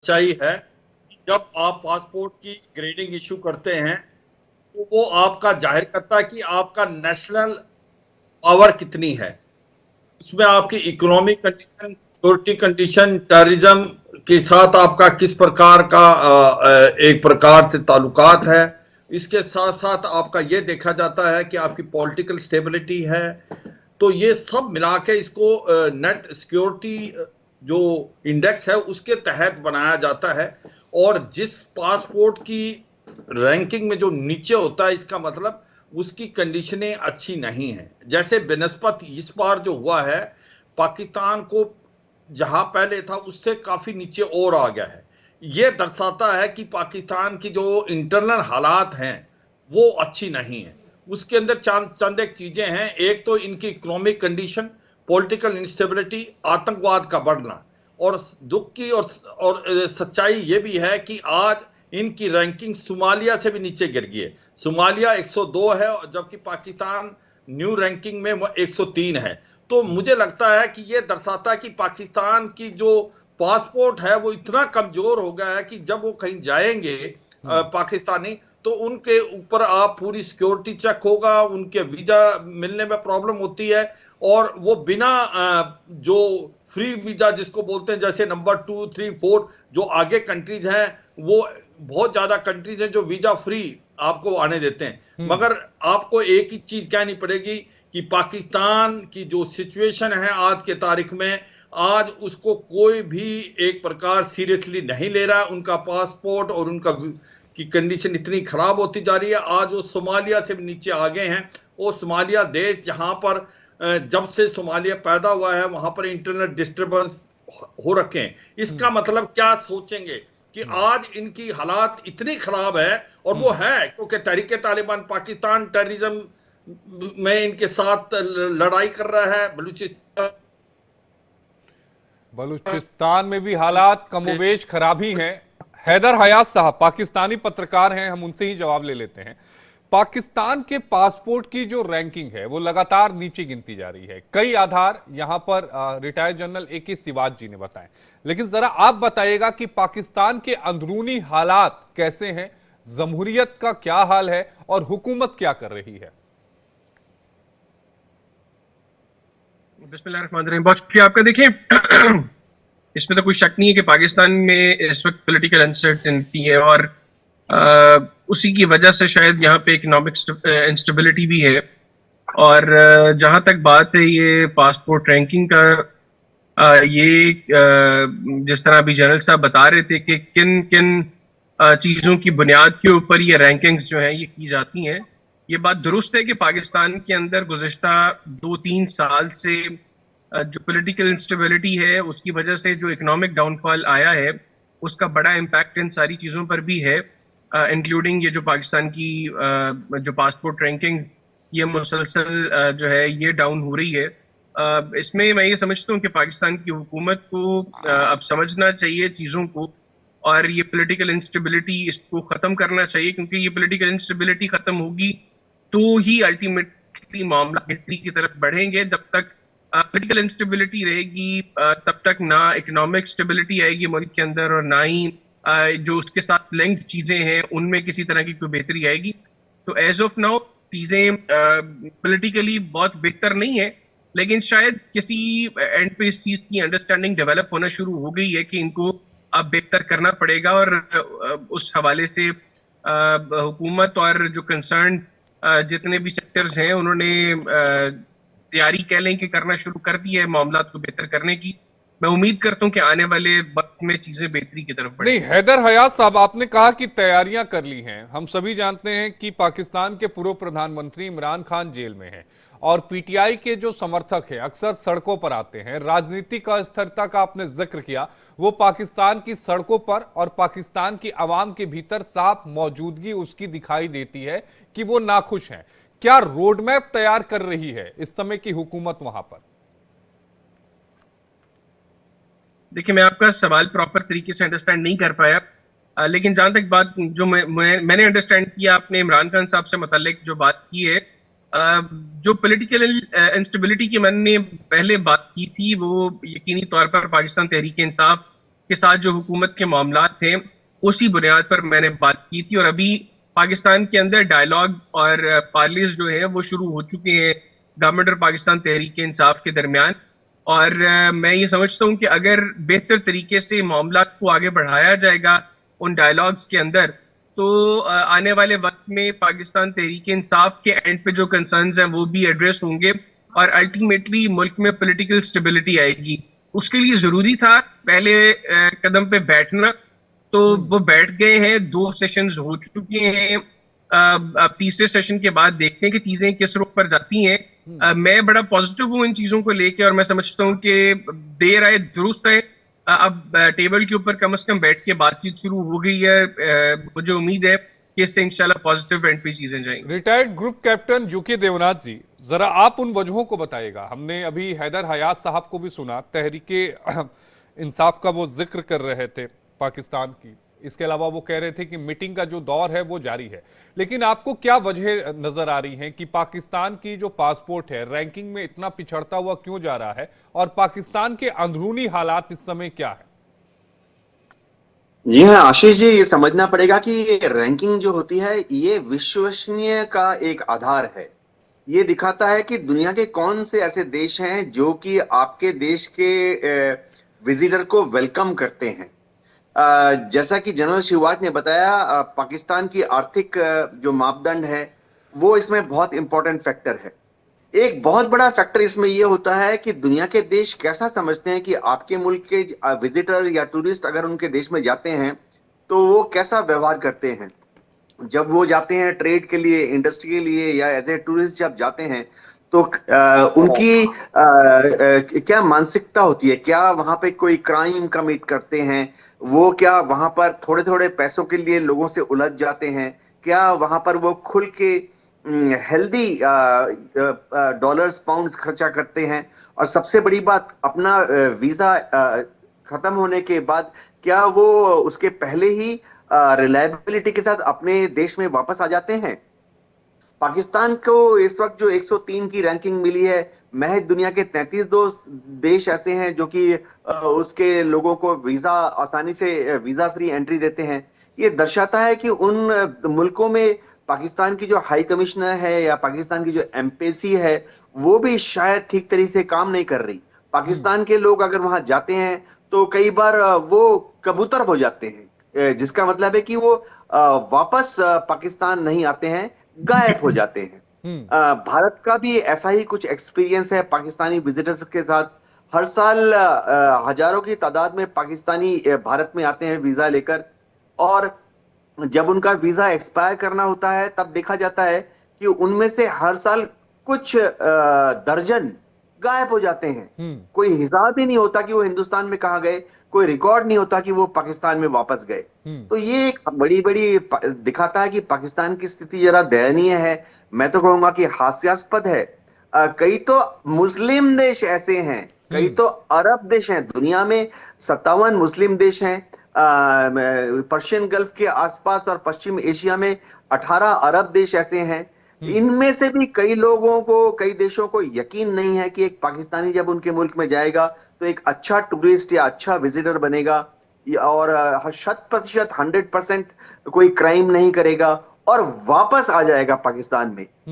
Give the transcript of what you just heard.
सच्चाई है कि जब आप पासपोर्ट की ग्रेडिंग इशू करते हैं तो वो आपका जाहिर करता है कि आपका नेशनल पावर कितनी है। उसमें आपकी economic condition, security condition, terrorism के साथ आपका किस प्रकार का एक प्रकार से ताल्लुकात है। इसके साथ साथ आपका ये देखा जाता है कि आपकी पॉलिटिकल स्टेबिलिटी है। तो ये सब मिला के इसको नेट सिक्योरिटी जो इंडेक्स है उसके तहत बनाया जाता है। और जिस पासपोर्ट की रैंकिंग में जो नीचे होता है, इसका मतलब उसकी कंडीशनें अच्छी नहीं है। जैसे बनस्पत इस बार जो हुआ है, पाकिस्तान को जहां पहले था उससे काफी नीचे और आ गया है। यह दर्शाता है कि पाकिस्तान की जो इंटरनल हालात हैं वो अच्छी नहीं है। उसके अंदर चंद एक चीजें हैं। एक तो इनकी इकोनॉमिक कंडीशन, पॉलिटिकल इंस्टेबिलिटी, आतंकवाद का बढ़ना। और दुख की और सच्चाई ये भी है कि आज इनकी रैंकिंग सोमालिया से भी नीचे गिर गई है। सोमालिया 102 है जबकि पाकिस्तान न्यू रैंकिंग में 103 है। तो मुझे लगता है कि यह दर्शाता है कि पाकिस्तान की जो पासपोर्ट है वो इतना कमजोर हो गया है कि जब वो कहीं जाएंगे पाकिस्तानी, तो उनके ऊपर आप पूरी सिक्योरिटी चेक होगा, उनके वीजा मिलने में प्रॉब्लम होती है। और वो बिना जो फ्री वीजा जिसको बोलते हैं, जैसे नंबर 2, 3, 4 जो आगे कंट्रीज हैं, वो बहुत ज्यादा कंट्रीज हैं जो वीजा फ्री आपको आने देते हैं। मगर आपको एक ही चीज कहनी पड़ेगी कि पाकिस्तान की जो सिचुएशन है आज के तारीख में, आज उसको कोई भी एक प्रकार सीरियसली नहीं ले रहा। उनका पासपोर्ट और उनका की कंडीशन इतनी खराब होती जा रही है। आज वो सोमालिया से भी नीचे आ गए हैं। वो सोमालिया देश जहां पर जब से सोमालिया पैदा हुआ है वहां पर इंटरनल डिस्टर्बेंस हो रखे हैं। इसका मतलब क्या सोचेंगे कि आज इनकी हालात इतनी खराब है। और वो है क्योंकि तहरीक तालिबान पाकिस्तान टेररिज्म में इनके साथ लड़ाई कर रहा है। बलूचिस्तान में भी हालात कमोबेश खराब ही हैं। हैदर हयात साहब पाकिस्तानी पत्रकार हैं, हम उनसे ही जवाब ले लेते हैं। पाकिस्तान के पासपोर्ट की जो रैंकिंग है वो लगातार नीचे गिनती जा रही है। कई आधार यहां पर रिटायर्ड जनरल AK सिवाज जी ने बताए, लेकिन जरा आप बताइएगा कि पाकिस्तान के अंदरूनी हालात कैसे हैं, जमहूरियत का क्या हाल है और हुकूमत क्या कर रही है। बिस्मिल्लाहिर्रहमानिर्रहीम। बहुत शुक्रिया आपका। देखिए, इसमें तो कोई शक नहीं है कि पाकिस्तान में इस वक्त पॉलिटिकल अनसर्टेनिटी है और उसी की वजह से शायद यहाँ पे इकोनॉमिक इंस्टेबिलिटी भी है। और जहाँ तक बात है ये पासपोर्ट रैंकिंग का, ये जिस तरह अभी जनरल साहब बता रहे थे कि किन किन चीज़ों की बुनियाद के ऊपर ये रैंकिंग्स जो हैं ये की जाती हैं, ये बात दुरुस्त है कि पाकिस्तान के अंदर गुज़िश्ता 2-3 साल से जो पॉलिटिकल इंस्टेबिलिटी है उसकी वजह से जो इकोनॉमिक डाउनफॉल आया है उसका बड़ा इम्पैक्ट इन सारी चीज़ों पर भी है, इंक्लूडिंग ये जो पाकिस्तान की जो पासपोर्ट रैंकिंग ये मुसलसल जो है ये डाउन हो रही है। इसमें मैं ये समझता हूँ कि पाकिस्तान की हुकूमत को अब समझना चाहिए चीज़ों को और ये पॉलिटिकल इंस्टेबिलिटी इसको ख़त्म करना चाहिए, क्योंकि ये पॉलिटिकल इंस्टेबिलिटी ख़त्म होगी तो ही अल्टीमेटली मामला बेहतरी की तरफ बढ़ेंगे। जब तक पॉलिटिकल इंस्टेबिलिटी रहेगी तब तक ना इकोनॉमिक स्टेबिलिटी आएगी मुल्क के अंदर और ना ही जो उसके साथ लिंक्ड चीज़ें हैं उनमें किसी तरह की कोई बेहतरी आएगी। तो एज ऑफ नाउ चीज़ें पॉलिटिकली बहुत बेहतर नहीं है, लेकिन शायद किसी एंड पे इस चीज़ की अंडरस्टैंडिंग डेवलप होना शुरू हो गई है कि इनको अब बेहतर करना पड़ेगा। और उस हवाले से हुकूमत और जो कंसर्न जितने भी सेक्टर्स हैं उन्होंने तैयारी कह लें कि करना शुरू कर दी है मामला को बेहतर करने की। मैं उम्मीद करता हूं कि आने वाले वक्त में चीजें बेहतरी की तरफ बढ़ेंगी। नहीं, हैदर हयात साहब आपने कहा कि तैयारियां कर ली हैं। हम सभी जानते हैं कि पाकिस्तान के पूर्व प्रधानमंत्री इमरान खान जेल में हैं और PTI के जो समर्थक हैं अक्सर सड़कों पर आते हैं। राजनीतिक अस्थिरता का आपने जिक्र किया, वो पाकिस्तान की सड़कों पर और पाकिस्तान की आवाम के भीतर साफ मौजूदगी उसकी दिखाई देती है कि वो नाखुश हैं। क्या रोडमैप तैयार कर रही है इस समय की हुकूमत वहां पर? देखिए, मैं आपका सवाल प्रॉपर तरीके से अंडरस्टैंड नहीं कर पाया, लेकिन जहां तक बात जो मैंने अंडरस्टैंड किया, आपने इमरान खान साहब से मुताल्लिक जो बात की है, जो पॉलिटिकल इंस्टेबिलिटी की मैंने पहले बात की थी वो यकीनी तौर पर पाकिस्तान तहरीक इंसाफ के साथ जो हुकूमत के मामलात थे उसी बुनियाद पर मैंने बात की थी। और अभी पाकिस्तान के अंदर डायलॉग और पार्लेज जो है वो शुरू हो चुके हैं गवर्नमेंट और पाकिस्तान तहरीक इंसाफ के दरमियान। और मैं ये समझता हूँ कि अगर बेहतर तरीके से मामला को आगे बढ़ाया जाएगा उन डायलॉग्स के अंदर, तो आने वाले वक्त में पाकिस्तान तहरीक इंसाफ के एंड पे जो कंसर्न्स हैं वो भी एड्रेस होंगे और अल्टीमेटली मुल्क में पॉलिटिकल स्टेबिलिटी आएगी। उसके लिए जरूरी था पहले कदम पे बैठना, तो वो बैठ गए हैं। 2 सेशंस हो चुके हैं। अब तीसरे सेशन के बाद देखते हैं कि चीजें किस रुख पर जाती हैं। मैं बड़ा पॉजिटिव हूँ इन चीजों को लेके और मैं समझता हूँ कि देर आए दुरुस्त है। अब टेबल के ऊपर कम से कम बैठ के बातचीत शुरू हो गई है। मुझे उम्मीद है कि इससे इंशाल्लाह पॉजिटिव एंड पे चीजें जाएंगी। Retired group captain U K Devnath ji, जरा आप उन वजहों को बताइएगा। हमने अभी हैदर हयात साहब को भी सुना, तहरीके इंसाफ का वो जिक्र कर रहे थे पाकिस्तान की। इसके अलावा वो कह रहे थे कि मीटिंग का जो दौर है वो जारी है। लेकिन आपको क्या वजह नजर आ रही है कि पाकिस्तान की जो पासपोर्ट है रैंकिंग में इतना पिछड़ता हुआ क्यों जा रहा है, और पाकिस्तान के अंदरूनी हालात इस समय क्या है? जी हाँ आशीष जी, ये समझना पड़ेगा कि ये रैंकिंग जो होती है ये विश्वसनीय का एक आधार है। ये दिखाता है कि दुनिया के कौन से ऐसे देश हैं जो कि आपके देश के विजिटर को वेलकम करते हैं। जैसा कि जनरल शिवाज ने बताया, पाकिस्तान की आर्थिक जो मापदंड है वो इसमें बहुत इंपॉर्टेंट फैक्टर है। एक बहुत बड़ा फैक्टर इसमें यह होता है कि दुनिया के देश कैसा समझते हैं कि आपके मुल्क के विजिटर या टूरिस्ट अगर उनके देश में जाते हैं तो वो कैसा व्यवहार करते हैं। जब वो जाते हैं ट्रेड के लिए, इंडस्ट्री के लिए या एज ए टूरिस्ट जब जाते हैं तो उनकी क्या मानसिकता होती है, क्या वहां पे कोई क्राइम कमिट करते हैं, वो क्या वहां पर थोड़े थोड़े पैसों के लिए लोगों से उलझ जाते हैं, क्या वहां पर वो खुल के हेल्दी डॉलर्स पाउंड्स खर्चा करते हैं, और सबसे बड़ी बात अपना वीजा खत्म होने के बाद क्या वो उसके पहले ही रिलायबिलिटी के साथ अपने देश में वापस आ जाते हैं। पाकिस्तान को इस वक्त जो 103 की रैंकिंग मिली है, महज दुनिया के 33 देश ऐसे हैं जो कि उसके लोगों को वीजा आसानी से वीजा फ्री एंट्री देते हैं। ये दर्शाता है कि उन मुल्कों में पाकिस्तान की जो हाई कमिश्नर है या पाकिस्तान की जो एम्बेसी है वो भी शायद ठीक तरीके से काम नहीं कर रही। पाकिस्तान के लोग अगर वहां जाते हैं तो कई बार वो कबूतर हो जाते हैं, जिसका मतलब है कि वो वापस पाकिस्तान नहीं आते हैं, गायब हो जाते हैं। भारत का भी ऐसा ही कुछ एक्सपीरियंस है पाकिस्तानी विजिटर्स के साथ। हर साल हजारों की तादाद में पाकिस्तानी भारत में आते हैं वीजा लेकर, और जब उनका वीजा एक्सपायर करना होता है तब देखा जाता है कि उनमें से हर साल कुछ दर्जन गायब हो जाते हैं। कोई हिसाब ही नहीं होता कि वो हिंदुस्तान में कहाँ गए, कोई रिकॉर्ड नहीं होता कि वो पाकिस्तान में वापस गए। तो ये एक बड़ी बड़ी दिखाता है कि पाकिस्तान की स्थिति जरा दयनीय है, मैं तो कहूंगा कि हास्यास्पद है। कई तो मुस्लिम देश ऐसे हैं, कई तो अरब देश हैं, दुनिया में 57 मुस्लिम देश हैं। पर्शियन गल्फ के आसपास और पश्चिम एशिया में 18 अरब देश ऐसे हैं। इनमें से भी कई लोगों को, कई देशों को यकीन नहीं है कि एक पाकिस्तानी जब उनके मुल्क में जाएगा तो एक अच्छा टूरिस्ट या अच्छा विजिटर बनेगा और 100% कोई क्राइम नहीं करेगा और वापस आ जाएगा पाकिस्तान में।